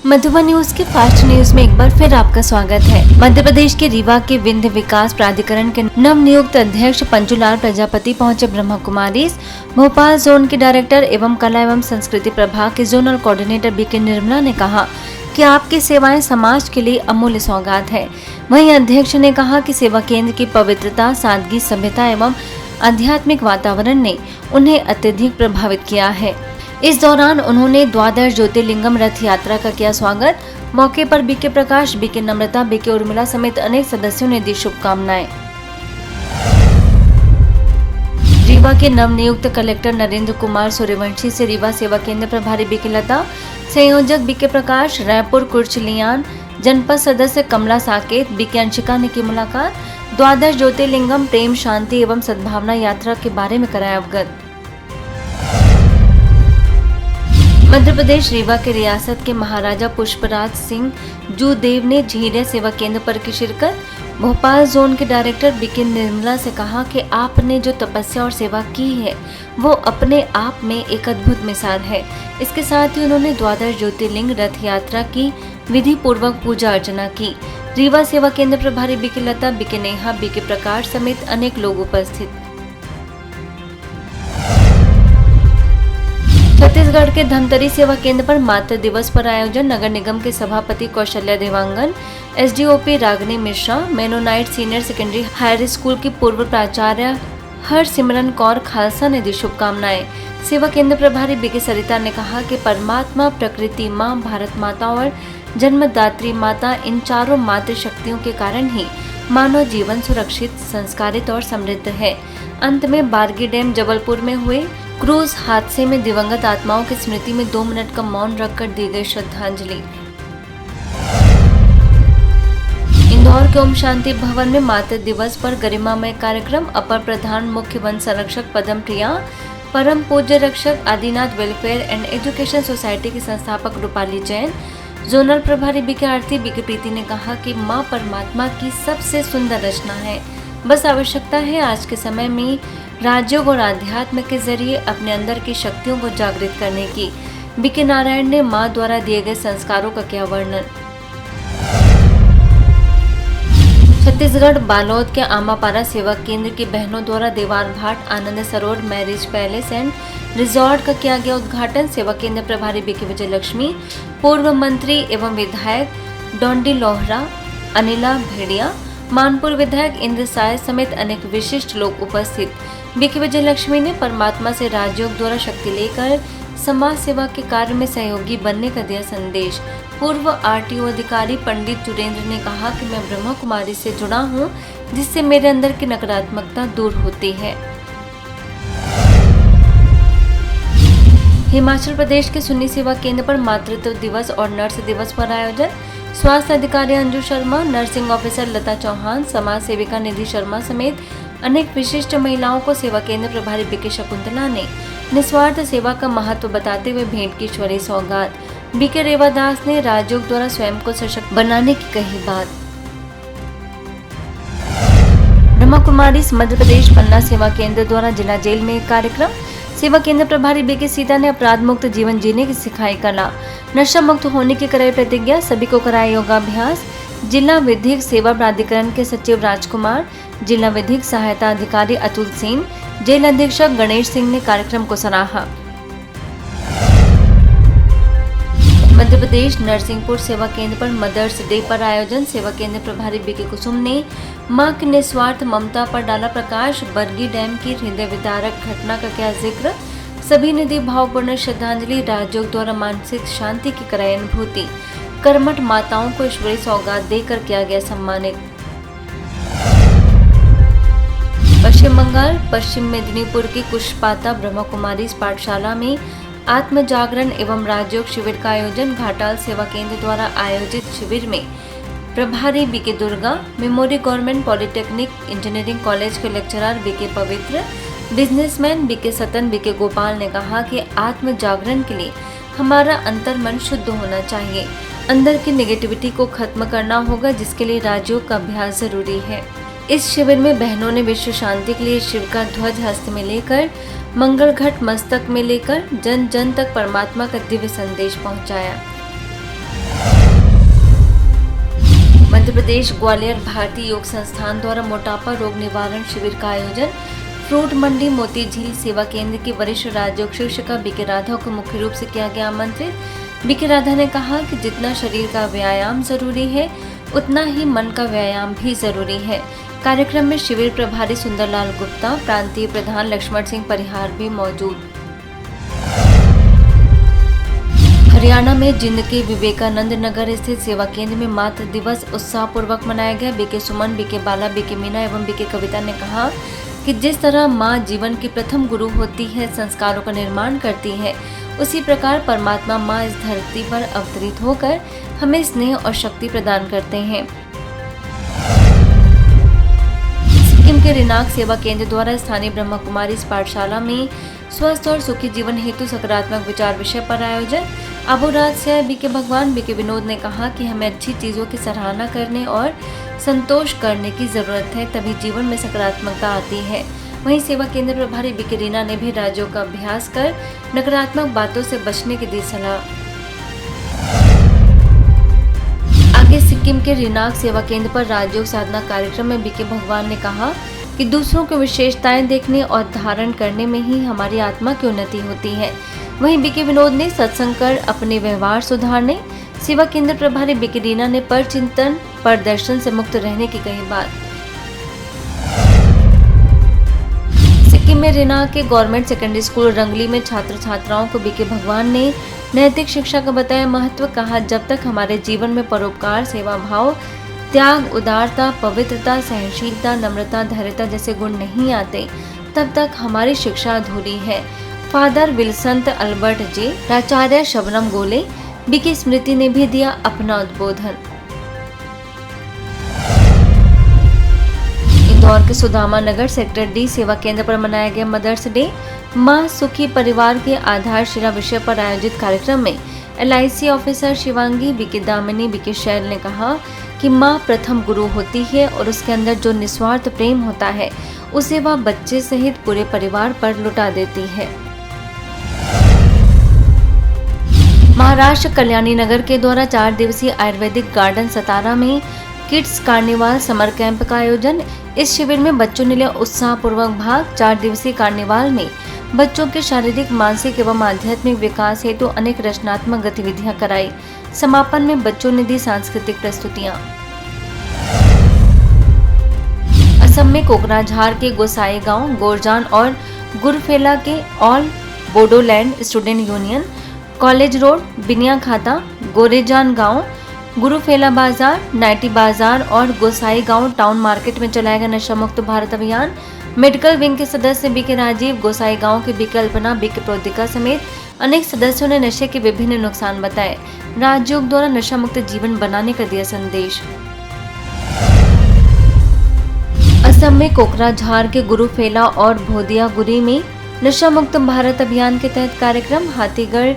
Madhuban news के fast news में एक बार फिर आपका स्वागत है। मध्य प्रदेश के रीवा के विंध्य विकास प्राधिकरण के नव नियुक्त अध्यक्ष पंचूलाल प्रजापति पहुंचे ब्रह्मा कुमारी। भोपाल जोन के डायरेक्टर एवं कला एवं संस्कृति प्रभाग के जोनल कोऑर्डिनेटर बीके निर्मला ने कहा कि आपकी सेवाएं समाज के लिए अमूल्य सौगात है। वहीं अध्यक्ष ने कहा कि सेवा केंद्र की पवित्रता, सादगी, सभ्यता एवं आध्यात्मिक वातावरण ने उन्हें अत्यधिक प्रभावित किया है। इस दौरान उन्होंने द्वादश ज्योतिर्लिंगम रथ यात्रा का किया स्वागत। मौके पर बीके प्रकाश, बीके नम्रता, बीके उर्मिला समेत अनेक सदस्यों ने दी शुभकामनाएं। रीवा के नवनियुक्त कलेक्टर नरेंद्र कुमार सूर्यवंशी से रीवा सेवा केंद्र प्रभारी बीके लता, संयोजक बीके प्रकाश, रायपुर कुर्चलियान जनपद सदस्य कमला साकेत, बीके अंशिका ने की मुलाकात। द्वादश ज्योतिर्लिंगम प्रेम, शांति एवं सद्भावना यात्रा के बारे में कराया अवगत। मध्य प्रदेश रीवा के रियासत के महाराजा पुष्पराज सिंह जूदेव ने झीरिया सेवा केंद्र पर की शिरकत। भोपाल जोन के डायरेक्टर बीके निर्मला से कहा कि आपने जो तपस्या और सेवा की है वो अपने आप में एक अद्भुत मिसाल है। इसके साथ ही उन्होंने द्वादश ज्योतिर्लिंग रथ यात्रा की विधि पूर्वक पूजा अर्चना की। रीवा सेवा केंद्र प्रभारी बीके लता, बीके नेहा, बीके प्रकाश समेत अनेक लोग उपस्थित। छत्तीसगढ़ के धमतरी सेवा केंद्र पर मातृ दिवस पर आयोजन। नगर निगम के सभापति Kaushalya Dewangan, SDOP Ragini Mishra, Mennonite senior secondary higher school की पूर्व प्राचार्य हरसिमरन कौर खालसा ने दी शुभकामनाएं। सेवा केंद्र प्रभारी बीके सरिता ने कहा कि परमात्मा, प्रकृति माँ, भारत माता और जन्मदात्री माता, इन चारों मातृ शक्तियों के कारण ही मानव जीवन सुरक्षित, संस्कारित और समृद्ध है। अंत में बारगी डैम जबलपुर में हुए क्रूज हादसे में दिवंगत आत्माओं की स्मृति में 2 मिनट का मौन रखकर दी गई श्रद्धांजलि। इंदौर के ओम शांति भवन में मातृ दिवस पर गरिमामय कार्यक्रम। अपर प्रधान मुख्य वन संरक्षक पद्म प्रिया, परम पूज्य रक्षक Adinath welfare and education society की संस्थापक रूपाली जैन, जोनल प्रभारी बीके आरती, बीके प्रीति ने कहा कि माँ परमात्मा की सबसे सुंदर रचना है। बस आवश्यकता है आज के समय में राजयोग और आध्यात्म के जरिए अपने अंदर की शक्तियों को जागृत करने की। बीके नारायण ने माँ द्वारा दिए गए संस्कारों का किया वर्णन। छत्तीसगढ़ बालोद के आमापारा सेवा केंद्र की बहनों द्वारा देवार भाट आनंद सरोवर मैरिज पैलेस एंड रिजॉर्ट का किया गया उद्घाटन। सेवा केंद्र प्रभारी बीके विजय लक्ष्मी, पूर्व मंत्री एवं विधायक डोंडी लोहरा, अनिला भेड़िया, मानपुर विधायक इंद्र साय समेत अनेक विशिष्ट लोग उपस्थित। बीके विजय लक्ष्मी ने परमात्मा से राजयोग द्वारा शक्ति लेकर समाज सेवा के कार्य में सहयोगी बनने का दिया संदेश। पूर्व आरटीओ अधिकारी पंडित जुरेंद्र ने कहा कि मैं ब्रह्मा कुमारी से जुड़ा हूं, जिससे मेरे अंदर की नकारात्मकता दूर होती है। हिमाचल प्रदेश के सुन्नी सेवा केंद्र पर मातृत्व दिवस और नर्स दिवस पर आयोजन। स्वास्थ्य अधिकारी अंजू शर्मा, नर्सिंग ऑफिसर लता चौहान, समाज सेविका निधि शर्मा समेत अनेक विशिष्ट महिलाओं को सेवा केंद्र प्रभारी बीके शकुंतला ने निस्वार्थ सेवा का महत्व बताते हुए भेंट की ईश्वरीय सौगात। बीके रेवादास ने राजयोग द्वारा स्वयं को सशक्त बनाने की कही बात। ब्रह्मा कुमारी मध्य प्रदेश पन्ना सेवा केंद्र द्वारा जिला जेल में एक कार्यक्रम। सेवा केंद्र प्रभारी बीके सीता ने अपराध मुक्त जीवन जीने की सिखाई कला। नशा मुक्त होने की कराई प्रतिज्ञा, सभी को कराया योगाभ्यास। जिला विधिक सेवा प्राधिकरण के सचिव राजकुमार, जिला विधिक सहायता अधिकारी अतुल सिंह, जेल अधीक्षक गणेश सिंह ने कार्यक्रम को सराहा। मध्य प्रदेश नरसिंहपुर सेवा केंद्र पर मदर्स डे पर आयोजन। सेवा केंद्र प्रभारी बीके कुसुम ने मां की निस्वार्थ ममता पर डाला प्रकाश। बरगी डैम की हृदय विदारक घटना का किया जिक्र। सभी ने दी भावपूर्ण श्रद्धांजलि। राजयोग द्वारा मानसिक शांति की कराई अनुभूति। कर्मठ माताओं को ईश्वरीय सौगात देकर किया गया सम्मानित। पश्चिम बंगाल पश्चिम मेदिनीपुर की कुशपाता ब्रह्मा कुमारी पाठशाला में आत्म जागरण एवं राजयोग शिविर का आयोजन। घाटाल सेवा केंद्र द्वारा आयोजित शिविर में प्रभारी BK Durga, memory government polytechnic engineering college के lecturer BK Pavitra, businessman BK Satan, BK Gopal ने कहा कि आत्म जागरण के लिए हमारा अंतर्मन शुद्ध होना चाहिए। अंदर की नेगेटिविटी को खत्म करना होगा, जिसके लिए राजयोग का अभ्यास जरूरी है। इस शिविर में बहनों ने विश्व शांति के लिए शिव का ध्वज हस्त में लेकर, मंगल घट मस्तक में लेकर जन जन तक परमात्मा का दिव्य संदेश पहुंचाया। प्रदेश ग्वालियर भारतीय योग संस्थान द्वारा मोटापा रोग निवारण शिविर का आयोजन फ्रूट मंडी मोती झील सेवा केंद्र की वरिष्ठ राजयोग शिक्षिका बीके राधा को मुख्य रूप से किया गया आमंत्रित। बीके राधा ने कहा कि जितना शरीर का व्यायाम जरूरी है उतना ही मन का व्यायाम भी जरूरी है। कार्यक्रम में शिविर प्रभारी सुंदरलाल गुप्ता, प्रांतीय प्रधान लक्ष्मण सिंह परिहार भी मौजूद। हरियाणा में जींद के विवेकानंद नगर स्थित सेवा केंद्र में मातृ दिवस उत्साह पूर्वक मनाया गया। बीके सुमन, बीके बाला, बीके मीना एवं बीके कविता ने कहा कि जिस तरह माँ जीवन की प्रथम गुरु होती है, संस्कारों का निर्माण करती है, उसी प्रकार परमात्मा माँ इस धरती पर अवतरित होकर हमें स्नेह और शक्ति प्रदान करते हैं। सिक्किम के रिनाक सेवा केंद्र द्वारा स्थानीय ब्रह्मा कुमारी पाठशाला में स्वस्थ और सुखी जीवन हेतु सकारात्मक विचार विषय पर आयोजन। अबुराज से बीके भगवान बीके विनोद ने कहा कि हमें अच्छी चीजों की सराहना करने और संतोष करने की जरूरत है, तभी जीवन में सकारात्मकता आती है। वहीं सेवा केंद्र प्रभारी बीके रीना ने भी राज्यों का अभ्यास कर नकारात्मक बातों से बचने की दी सलाह। आगे सिक्किम के रिनाक सेवा केंद्र पर राजयोग साधना कार्यक्रम में बीके भगवान ने कहा कि दूसरों की विशेषताएं देखने और धारण करने में ही हमारी आत्मा की उन्नति होती है। वहीं बीके विनोद ने सत्संग कर अपने व्यवहार सुधारने। सेवा केंद्र प्रभारी बीके रीना ने पर चिंतन पर दर्शन से मुक्त रहने की कही बात। सिक्किम में रिना के गवर्नमेंट सेकेंडरी स्कूल रंगली में छात्र छात्राओं को बीके भगवान ने नैतिक शिक्षा का बताया महत्व। कहा, जब तक हमारे जीवन में परोपकार, सेवा भाव, त्याग, उदारता, पवित्रता, सहनशीलता, नम्रता, धैर्यता जैसे गुण नहीं आते, तब तक हमारी शिक्षा अधूरी है। फादर विल्संत अल्बर्ट जे, प्राचार्य शबनम गोले, बीके स्मृति ने भी दिया अपना उद्बोधन। इंदौर के सुदामा नगर सेक्टर डी सेवा केंद्र पर मनाया गया मदर्स डे। माँ सुखी परिवार के आधारशिला विषय पर आयोजित कार्यक्रम में LIC officer Shivangi, BK Damini, BK Shail ने कहा कि माँ प्रथम गुरु होती है और उसके अंदर जो निस्वार्थ प्रेम होता है उसे वह बच्चे सहित पूरे परिवार पर लुटा देती है। महाराष्ट्र कल्याणी नगर के द्वारा 4 दिवसीय आयुर्वेदिक गार्डन सतारा में किड्स कार्निवाल समर कैंप का आयोजन। इस शिविर में बच्चों ने लिया उत्साहपूर्वक भाग। 4 दिवसीय कार्निवाल में बच्चों के शारीरिक, मानसिक एवं आध्यात्मिक विकास हेतु अनेक रचनात्मक गतिविधियां कराई। समापन में बच्चों ने दी सांस्कृतिक प्रस्तुतियां। असम में कोकराझार के गोसाई गांव, गोरजान और गुरफेला के all Bodoland student union, college road, बिनिया खाता, गोरेजान गांव, गुरुफेला बाजार, नाइटी बाजार और गोसाई गांव टाउन मार्केट में चलाया गया नशा मुक्त भारत अभियान। मेडिकल विंग के सदस्य बीके राजीव, गोसाई गांव के बीके अल्पना, बीके प्रोदिका समेत अनेक सदस्यों ने नशे के विभिन्न नुकसान बताए। राजयोग द्वारा नशा मुक्त जीवन बनाने का दिया संदेश। असम में कोकराझार के गुरुफेला और भोदियागुरी में नशा मुक्त भारत अभियान के तहत कार्यक्रम। हाथीगढ़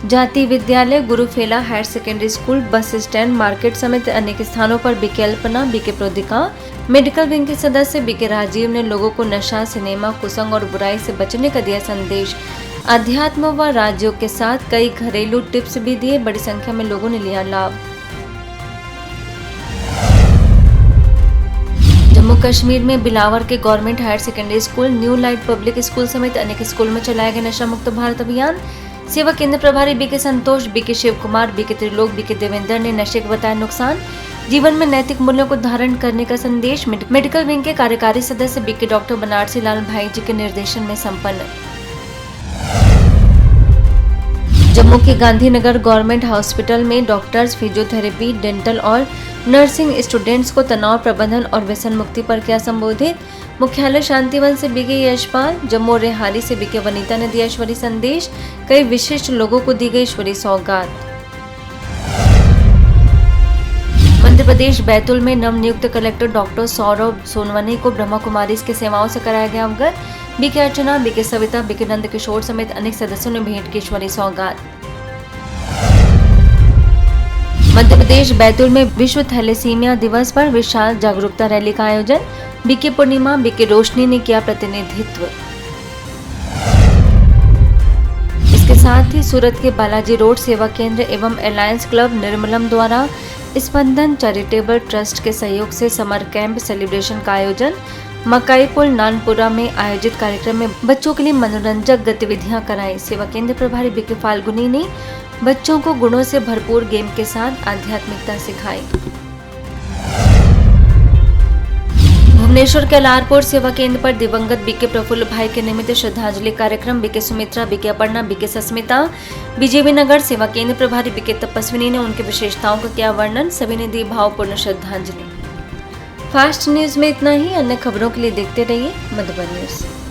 जाति विद्यालय, Gurufela higher secondary school, bus stand, market समेत अनेक स्थानों पर BK Alpana, BK Prodika, medical wing के सदस्य बीके राजीव ने लोगों को नशा, सिनेमा, कुसंग और बुराई से बचने का दिया संदेश। अध्यात्म व राजयोग के साथ कई घरेलू टिप्स भी दिए। बड़ी संख्या में लोगों ने लिया लाभ। जम्मू कश्मीर में बिलावर के government higher secondary school, new light public school समेत अनेक स्कूल में चलाया गया नशा मुक्त भारत अभियान। सेवा केंद्र प्रभारी BK Santosh, BK Shiv Kumar, BK Trilok, BK Devendra ने नशे का बताया नुकसान, जीवन में नैतिक मूल्यों को धारण करने का संदेश। मेडिकल विंग के कार्यकारी सदस्य बीके डॉक्टर बनारसी लाल भाई जी के निर्देशन में संपन्न। जम्मू के गांधीनगर गवर्नमेंट हॉस्पिटल में डॉक्टर्स, फिजियोथेरेपी, डेंटल और नर्सिंग स्टूडेंट्स को तनाव प्रबंधन और व्यसन मुक्ति पर किया संबोधित। मुख्यालय शांतिवन से बीके यशपाल, जम्मू और रेहाली से बीके वनीता ने दिया ईश्वरी संदेश। कई विशिष्ट लोगों को दी गई ईश्वरी सौगात। मध्य प्रदेश बैतूल में नवनियुक्त कलेक्टर डॉक्टर सौरभ सोनवने को ब्रह्मा कुमारीज की सेवाओं से कराया गया अवगत। बीके अर्चना, बीके सविता, बीके नंद किशोर समेत अनेक सदस्यों ने भेंट की ईश्वरी सौगात। मध्य प्रदेश बैतूल में विश्व थैलेसीमिया दिवस पर विशाल जागरूकता रैली का आयोजन। बीके पूर्णिमा, बीके रोशनी ने किया प्रतिनिधित्व। इसके साथ ही सूरत के बालाजी रोड सेवा केंद्र एवं अलायंस क्लब निर्मलम द्वारा स्पंदन चैरिटेबल ट्रस्ट के सहयोग से समर कैंप सेलिब्रेशन का आयोजन। मकाई पुल नानपुरा में आयोजित कार्यक्रम में बच्चों के लिए मनोरंजक गतिविधियां कराई। सेवा केंद्र प्रभारी बीके फाल्गुनी ने बच्चों को गुणों से भरपूर गेम के साथ आध्यात्मिकता सिखाई। भुवनेश्वर के अलारपुर सेवा केंद्र पर दिवंगत बीके प्रफुल्ल भाई के निमित्त श्रद्धांजलि कार्यक्रम। BK Sumitra, BK Aparna, BK Sasmita, BJP नगर सेवा केंद्र प्रभारी बीके तपस्विनी ने उनकी विशेषताओं का किया वर्णन। सभी ने दी भावपूर्ण श्रद्धांजलि। फास्ट न्यूज में इतना ही। अन्य खबरों के लिए देखते रहिए मधुबन न्यूज।